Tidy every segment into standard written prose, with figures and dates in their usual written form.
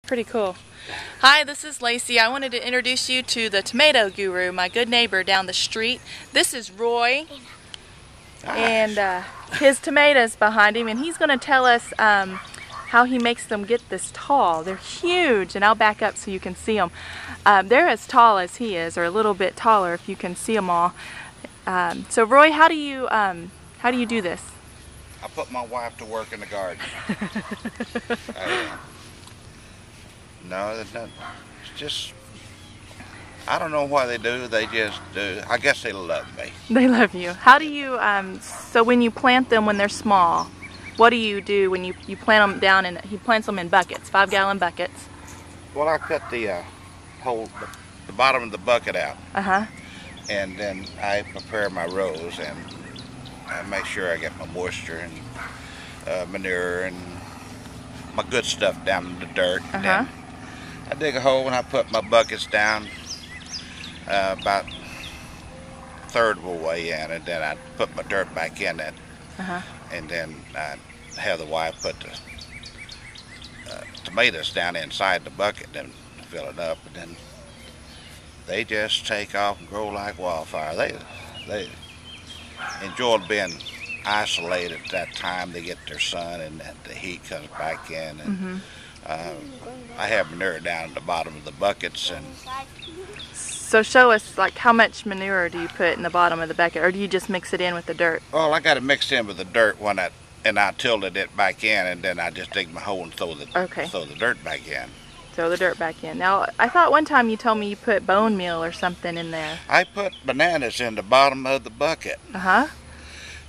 Pretty cool. Hi, this is Lacey. I wanted to introduce you to the tomato guru, my good neighbor down the street. This is Roy, and his tomatoes behind him, and he's going to tell us how he makes them get this tall. They're huge, and I'll back up so you can see them. They're as tall as he is, or a little bit taller if you can see them all. So Roy, how do you do this? I put my wife to work in the garden. No, it's just, I don't know why they do, they just do. I guess they love me. They love you. How do you, so when you plant them when they're small, what do you do when you plant them down and he plants them in buckets, 5-gallon buckets? Well, I cut the bottom of the bucket out. And then I prepare my rows and I make sure I get my moisture and manure and my good stuff down in the dirt. Then I dig a hole and I put my buckets down about a third of the way in, and then I put my dirt back in it. And then I have the wife put the tomatoes down inside the bucket and fill it up, and then they just take off and grow like wildfire. They enjoy being isolated at that time. They get their sun and the heat comes back in. And, I have manure down at the bottom of the buckets. And so show us, like, how much manure do you put in the bottom of the bucket, or do you just mix it in with the dirt? Well, I got it mixed in with the dirt and I tilted it back in, and then I just dig my hole and throw the dirt back in. Throw the dirt back in. Now, I thought one time you told me you put bone meal or something in there. I put bananas in the bottom of the bucket.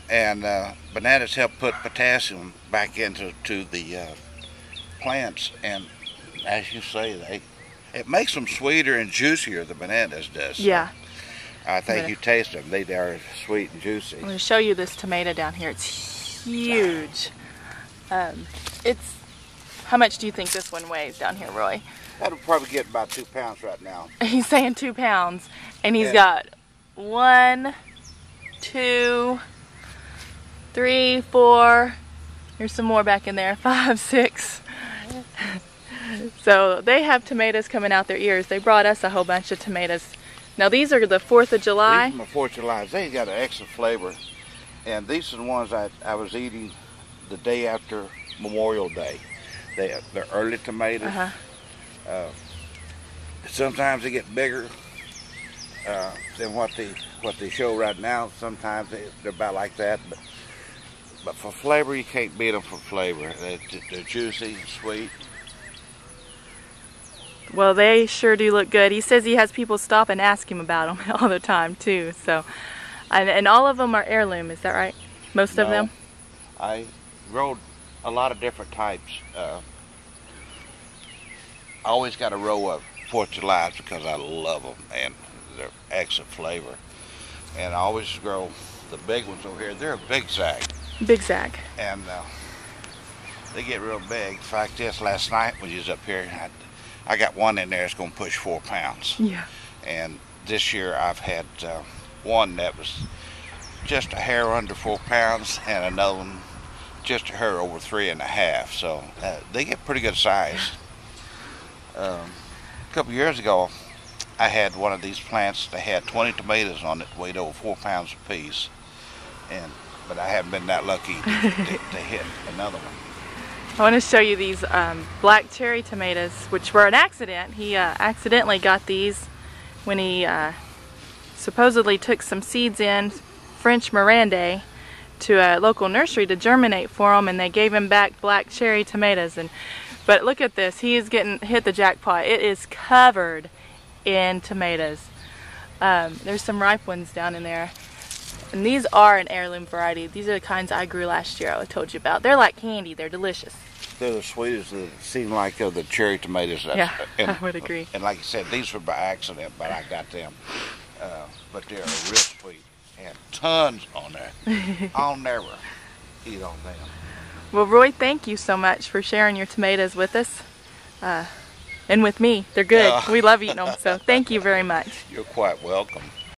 And bananas help put potassium back into the plants, and as you say, it makes them sweeter and juicier. The bananas does. Yeah. I think you taste them; they are sweet and juicy. I'm going to show you this tomato down here. It's huge. It's. How much do you think this one weighs down here, Roy? That'll probably get about 2 pounds right now. He's saying 2 pounds, and he's got 1, 2, 3, 4. There's some more back in there. 5, 6. So they have tomatoes coming out their ears. They brought us a whole bunch of tomatoes. Now these are the 4th of July. These are the 4th of July. They got an extra flavor, and these are the ones I was eating the day after Memorial Day. They're early tomatoes. Sometimes they get bigger than what they show right now. Sometimes they're about like that, but for flavor, you can't beat them for flavor. They're juicy, sweet. Well, they sure do look good. He says he has people stop and ask him about them all the time too. So, and all of them are heirloom. Is that right? Most of them. I grow a lot of different types. I always got a row of 4th of July because I love them and they're excellent flavor. And I always grow the big ones over here. They're a big Zag. Big Zag. And they get real big. In fact, just last night when you was up here, I got one in there that's going to push 4 pounds. Yeah. And this year I've had one that was just a hair under 4 pounds, and another one just a hair over 3.5. So they get pretty good size. A couple years ago, I had one of these plants that had 20 tomatoes on it, weighed over 4 pounds a piece, but I haven't been that lucky to hit another one. I want to show you these black cherry tomatoes, which were an accident. He accidentally got these when he supposedly took some seeds in French Mirande to a local nursery to germinate for them, and they gave him back black cherry tomatoes. But look at this, he is getting hit the jackpot. It is covered in tomatoes. There's some ripe ones down in there. And these are an heirloom variety. These are the kinds I grew last year I told you about. They're like candy, they're delicious. They're the sweetest that seem like the cherry tomatoes. Yeah, I would agree. And like you said, these were by accident, but I got them. But they're real sweet. And tons on there. I'll never eat on them. Well, Roy, thank you so much for sharing your tomatoes with us. And with me. They're good. We love eating them, so thank you very much. You're quite welcome.